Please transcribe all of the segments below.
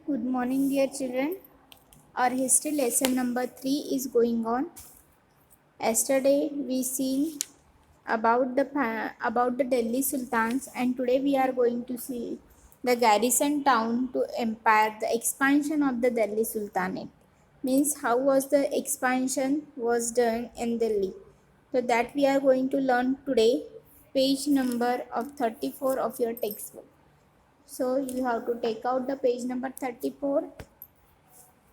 Good morning, dear children. Our history lesson number 3 is going on. Yesterday we seen about the Delhi Sultans, and today we are going to see the garrison town to empire, the expansion of the Delhi Sultanate. Means how was the expansion was done in Delhi. So that we are going to learn today, page number of 34 of your textbook. So you have to take out the page number 34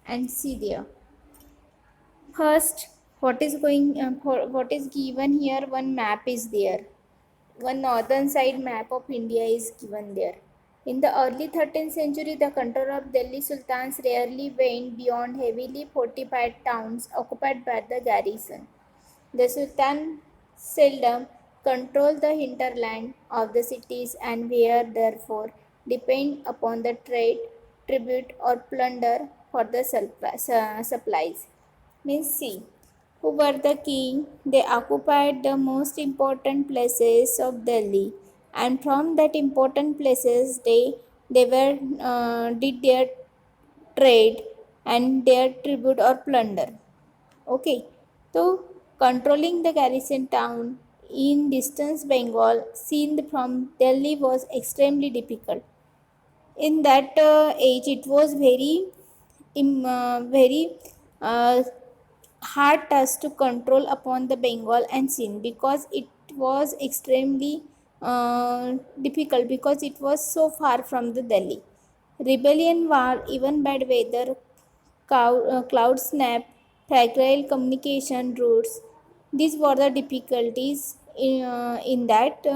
and see there. First, what is given here? One map is there. One northern side map of India is given there. In the early 13th century, the control of Delhi sultans rarely went beyond heavily fortified towns occupied by the garrison. The sultan seldom controlled the hinterland of the cities and were therefore depend upon the trade, tribute, or plunder for the supplies. Means see, who were the king? They occupied the most important places of Delhi, and from that important places they were did their trade and their tribute or plunder. Okay, so controlling the garrison town in distant Bengal, seen from Delhi, was extremely difficult. In that age, it was very uh, hard task to control upon the Bengal and Sindh, because it was extremely difficult because it was so far from the Delhi. Rebellion war, even bad weather, cloud snap, fragile communication routes. These were the difficulties in that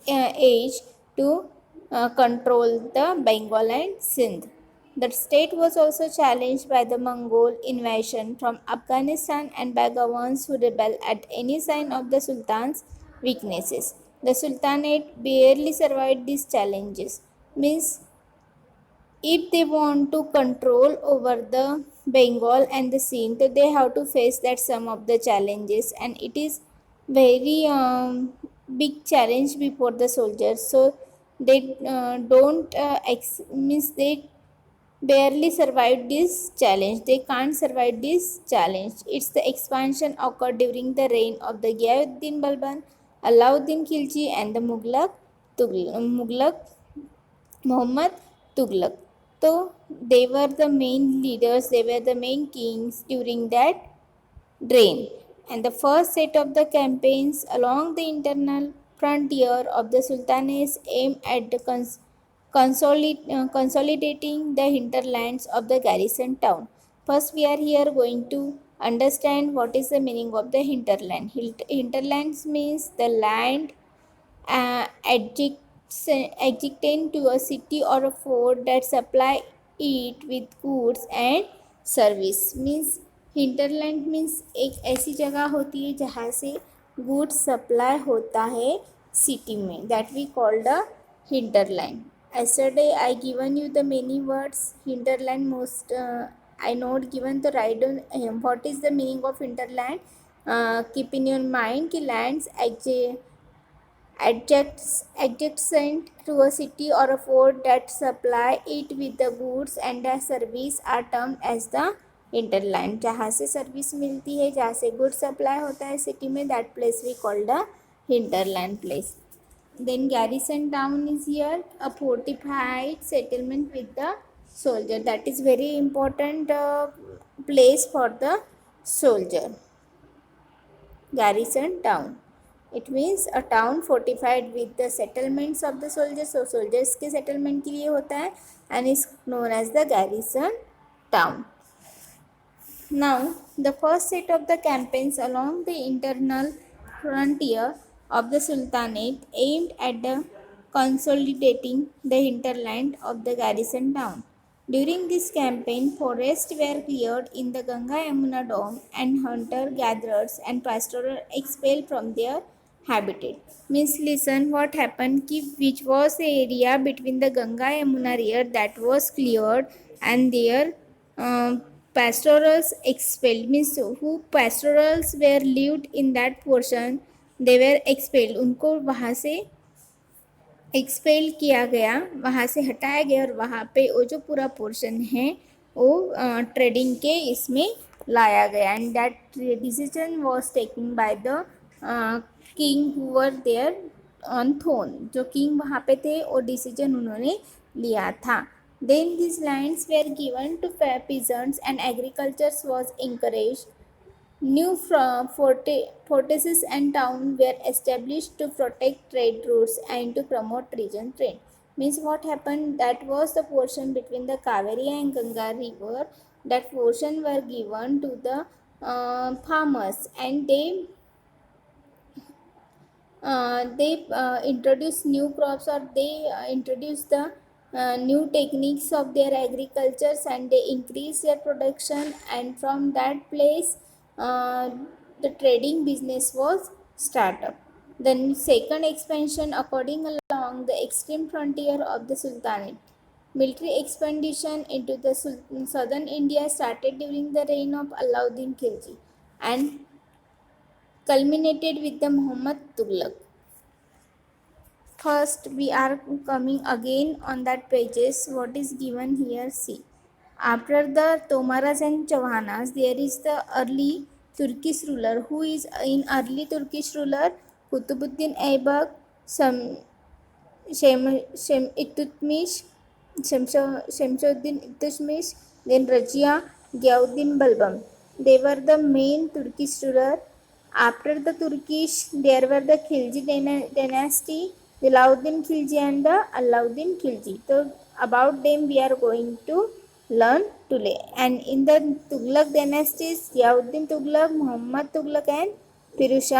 age to control the Bengal and Sindh. The state was also challenged by the Mongol invasion from Afghanistan and by Gawans who rebelled at any sign of the Sultan's weaknesses. The Sultanate barely survived these challenges. Means if they want to control over the Bengal and the Sindh, they have to face that some of the challenges, and it is very big challenge before the soldiers. So they don't means they barely survived this challenge. They can't survive this challenge. It's the expansion occurred during the reign of the Ghiyasuddin Balban, Alauddin Khilji, and the Mughlaq Muhammad Tughlaq. So they were the main leaders, they were the main kings during that reign. And the first set of the campaigns along the internal frontier of the sultanates aimed at the consolidating the hinterlands of the garrison town. First, we are here going to understand what is the meaning of the hinterland. Hinterlands means the land adjacent to a city or a fort that supply it with goods and service. Means hinterland means एक ऐसी जगह होती है जहाँ से goods supply होता है city में, that we call the hinterland. Yesterday I given you the many words hinterland. Most I not given the right on what is the meaning of hinterland. Keep in your mind कि lands adjacent to a city or a fort that supply it with the goods and the service are termed as the hinterland. जहाँ से service मिलती है, जहाँ से good supply होता है city में, that place we call the hinterland place. Then garrison town is here, a fortified settlement with the soldier. That is very important place for the soldier. Garrison town, it means a town fortified with the settlements of the soldiers. So soldiers के settlement के लिए होता है and is known as the garrison town. Now the first set of the campaigns along the internal frontier of the sultanate aimed at the consolidating the hinterland of the garrison town. During this campaign, forests were cleared in the Ganga Yamuna Dome and hunter-gatherers and pastorers expelled from their habitat. Means listen what happened ki which was the area between the Ganga Yamuna river that was cleared and their pastorals expelled. Means who pastorals were lived in that portion, they were expelled. उनको वहाँ से expel किया गया, वहाँ से हटाया गया और वहाँ पे वो जो पूरा पोर्शन है वो ट्रेडिंग के इसमें लाया गया and that decision was taken by the king who were there on throne. जो किंग वहाँ पे थे वो डिसीजन उन्होंने लिया था। Then this lands were given to peasants and agriculture was encouraged. New fortresses and towns were established to protect trade routes and to promote region trade. Means what happened, that was the portion between the Kaveri and Ganga river. That portion were given to the farmers and they introduce new crops or they introduce the new techniques of their agricultures and they increase their production, and from that place uh, the trading business was started. Then second expansion according along the extreme frontier of the Sultanate. Military expedition into the southern India started during the reign of Alauddin Khilji and culminated with the Muhammad Tughlaq. First we are coming again on that pages what is given here. See, after the Tomaras and Chauhanas there is the early Turkish ruler. Who is in early Turkish ruler? Kutubuddin Aybak, some Itutmish, Shamsuddin Itutmish, then Rajia, Ghiauddin Balbam. They were the main Turkish ruler. After the Turkish, there were the Khilji dynasty, the Alauddin Khilji and the Alauddin Khilji. So about them we are going to learn today. And in the Tughlaq dynasties, Ghiauddin Tughlaq, Muhammad Tughlaq and Firuz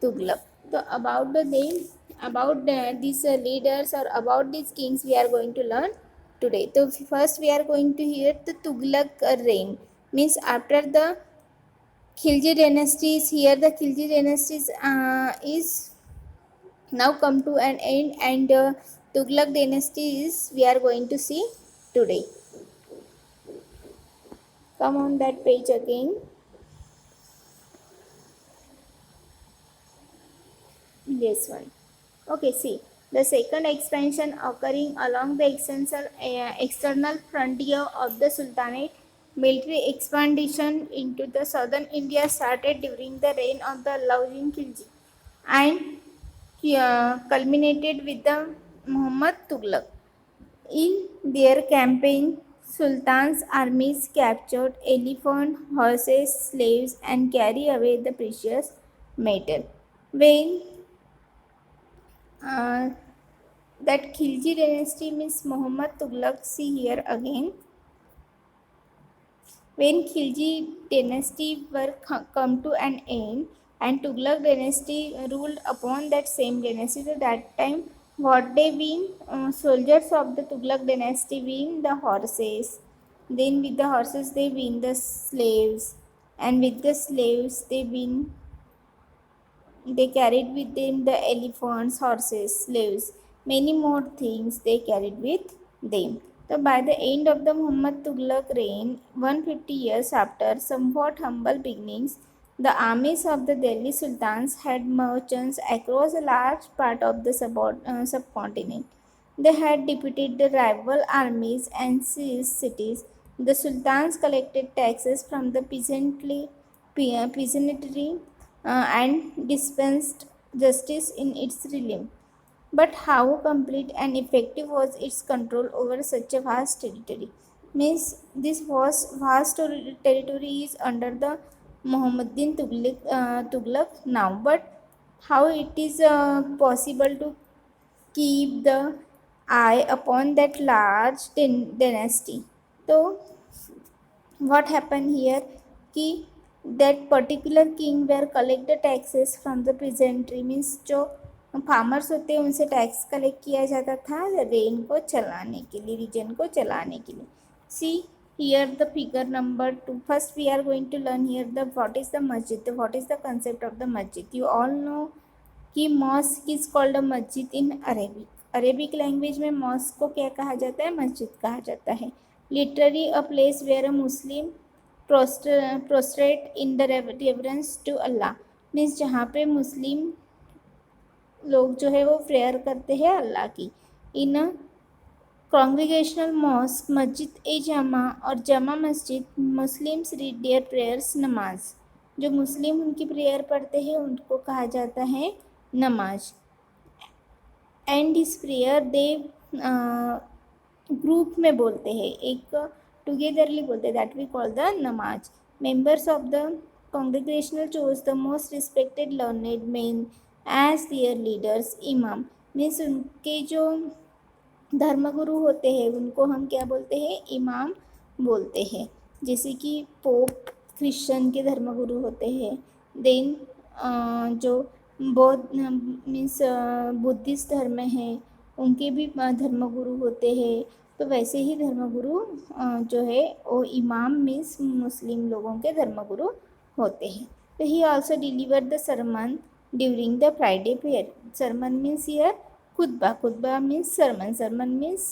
Tughlaq. So about the name, about these leaders or about these kings we are going to learn today. So first we are going to hear the Tughlaq reign. Means after the Khilji dynasties, here the Khilji dynasties is now come to an end, and Tughlaq dynasty is we are going to see today. Come on that page again. This one. Okay, see, the second expansion occurring along the external frontier of the Sultanate. Military expansion into the southern India started during the reign of the Alauddin Khilji and culminated with the Muhammad Tughlaq. In their campaign, Sultan's armies captured elephant, horses, slaves, and carry away the precious metal. When that Khilji dynasty means Muhammad Tughlaq, see here again. When Khilji dynasty were come to an end and Tughlaq dynasty ruled upon that same dynasty, so that time what they win, soldiers of the Tughlaq dynasty win the horses. Then with the horses they win the slaves, and with the slaves they carried with them the elephants, horses, slaves, many more things they carried with them. So by the end of the Muhammad Tughlaq reign, 150 years after somewhat humble beginnings, the armies of the Delhi Sultans had merchants across a large part of the subcontinent. They had defeated the rival armies and seized cities. The sultans collected taxes from the peasantry and dispensed justice in its realm. But how complete and effective was its control over such a vast territory? Means this vast territory is under the Muhammadin Tughlaq now, but how it is possible to keep the eye upon that large dynasty? So what happened here कि that particular king were collect the taxes from the peasantry, means जो farmers होते हैं उनसे tax collect किया जाता था rain को चलाने के लिए, रीजन को चलाने के लिए. सी here the figure number 2. First we are going to learn here the what is the masjid, what is the concept of the masjid. You all know कि mosque is called a masjid in Arabic. Arabic language में mosque को क्या कहा जाता है? मस्जिद कहा जाता है. Literally a place where a Muslim prostrate in the reverence to Allah. Means जहाँ पे मुस्लिम लोग जो है वो प्रेयर करते हैं अल्लाह की। इन कॉन्ग्रीगेशनल मॉस्क, मस्जिद ए जमा और जमा मस्जिद, मुस्लिम्स रीड देयर प्रेयर्स नमाज। जो मुस्लिम उनकी प्रेयर पढ़ते हैं उनको कहा जाता है नमाज। एंड इस प्रेयर दे ग्रुप में बोलते हैं, एक टुगेदरली बोलते हैं, दैट वी कॉल द नमाज। Members of the congregational chose the most respected learned men as their leaders imam। Means उनके जो धर्मगुरु होते हैं उनको हम क्या बोलते हैं, इमाम बोलते हैं। जैसे कि पोप क्रिश्चियन के धर्मगुरु होते हैं, देन जो बौद्ध मीन्स बुद्धिस्ट धर्म है उनके भी धर्मगुरु होते हैं। तो वैसे ही धर्मगुरु जो है वो इमाम मीन्स मुस्लिम लोगों के धर्मगुरु होते हैं। तो ही also deliver the sermon during the Friday prayer. Sermon means ईयर खुतबा, खुतबा मीन्स सरमन, सरमन मीन्स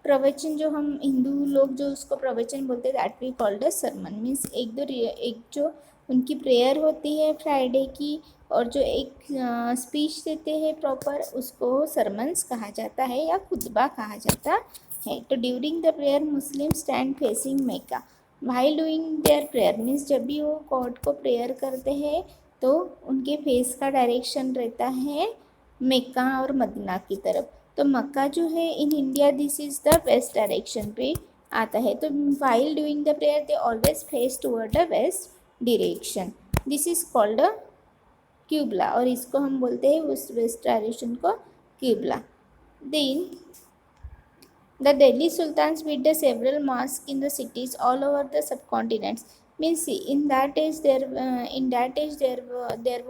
प्रवचन। जो हम हिंदू लोग जो उसको प्रवचन बोलते हैं that we called a sermon. Means एक जो उनकी प्रेयर होती है फ्राइडे की और जो एक स्पीच देते हैं प्रॉपर, उसको सरमन्स कहा जाता है या खुतबा कहा जाता है। तो during the prayer Muslim stand facing Mecca. While doing their prayer means जब भी वो गॉड को प्रेयर करते हैं तो उनके फेस का डायरेक्शन रहता है मेक्का और मदीना की तरफ। तो मक्का जो है in India this is the west direction पे आता है। तो while doing the prayer they always face toward the west direction. This is called a क्यूबला, और इसको हम बोलते हैं उस वेस्ट डायरेक्शन को क्यूबला। Then the Delhi Sultans built the several mosques in the cities all over the subcontinents। Means see, in that age there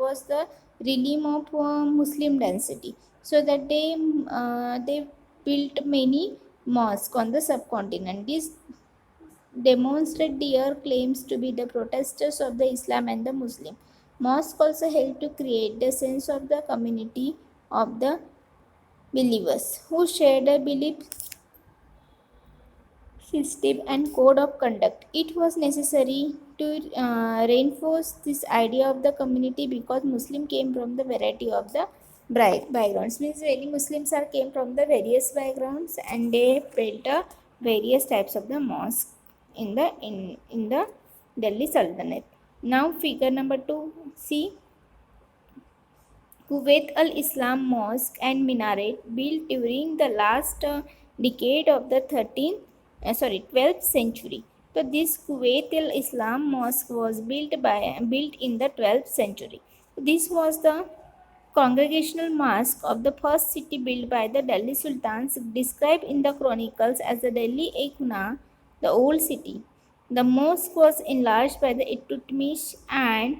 was the realm of Muslim density, so that they built many mosques on the subcontinent. This demonstrate their claims to be the protesters of the Islam and the Muslim. Mosque also helped to create the sense of the community of the believers who shared a belief system and code of conduct. It was necessary to reinforce this idea of the community because Muslim came from the variety of the backgrounds. Means many Muslims are came from the various backgrounds and they built various types of the mosque in the Delhi Sultanate. Now figure number 2, see Kuwait al-Islam Mosque and Minaret built during the last decade of the 12th century. So this Kuwait al-Islam Mosque was built in the 12th century. This was the congregational mosque of the first city built by the Delhi Sultans, described in the chronicles as the Delhi-e-Kuna, the old city. The mosque was enlarged by the Iltutmish and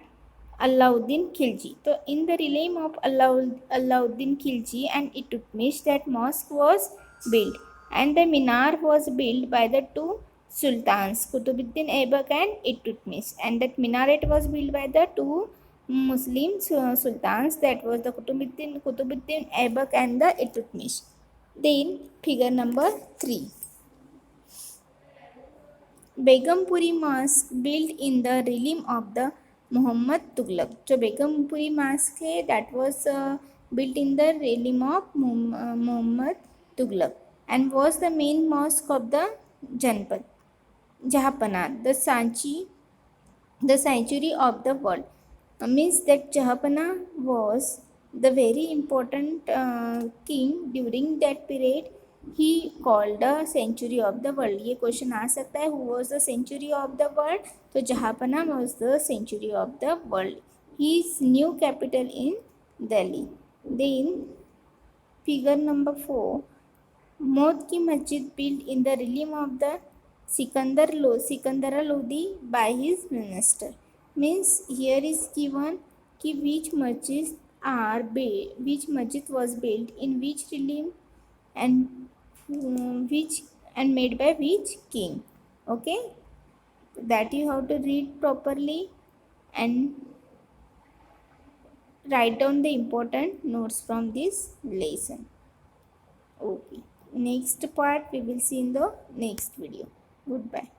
Alauddin Khilji. So in the realm of Alauddin Khilji and Iltutmish, that mosque was built, and the minar was built by the two sultans, Kutubuddin Aibak and Iltutmish, and that minaret was built by the two Muslim sultans, that was the Kutubuddin Aibak and the Iltutmish. Then figure number 3. Begumpuri Mosque built in the realm of the Muhammad Tughlaq. जो Begampuri mosque है that was built in the realm of Muhammad Tughlaq and was the main mosque of the Janpad Jahanpana, the sanctuary of the world. Means that Jahanpana was the very important king during that period. He called the century of the world. ये question आ सकता है, who was the century of the world? तो जहापना was the century of the world. His new capital in Delhi. Then figure number 4, मौत की मस्जिद built in the realm of the Sikandar Lodi by his minister. Means here is given कि which masjid was built in which realm and made by which king. Okay, that you have to read properly and write down the important notes from this lesson. Okay, next part we will see in the next video. Goodbye.